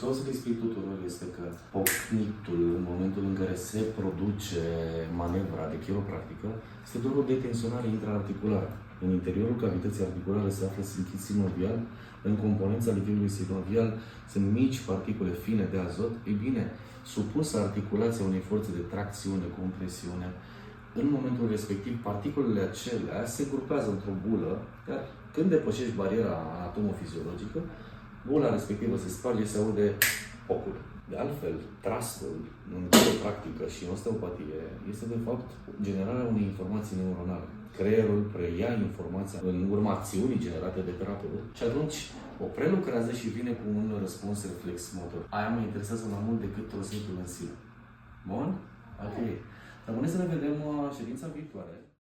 Ce o să le explic tuturor este că pocnitul, în momentul în care se produce manevra de chiropractică, este doar o detensionare intraarticulară. În interiorul cavității articulare se află închis sinovial, în componența lichidului sinovial sunt mici particule fine de azot. Ei bine, supusă articulația unei forțe de tracțiune, compresiune, în momentul respectiv, particulele acelea se grupează într-o bulă, iar când depășești bariera anatomofiziologică, bula respectivă se sparge, se aude pocul. De altfel, trustul în chiropractică și în osteopatie este de fapt generarea unei informații neuronale. Creierul preia informația în urma acțiunii generate de terapeut și atunci o prelucrează și vine cu un răspuns reflex motor. Aia mă interesează mai mult decât trăsătul în sine. Bun? Ok. Rămâne să ne vedem ședința viitoare.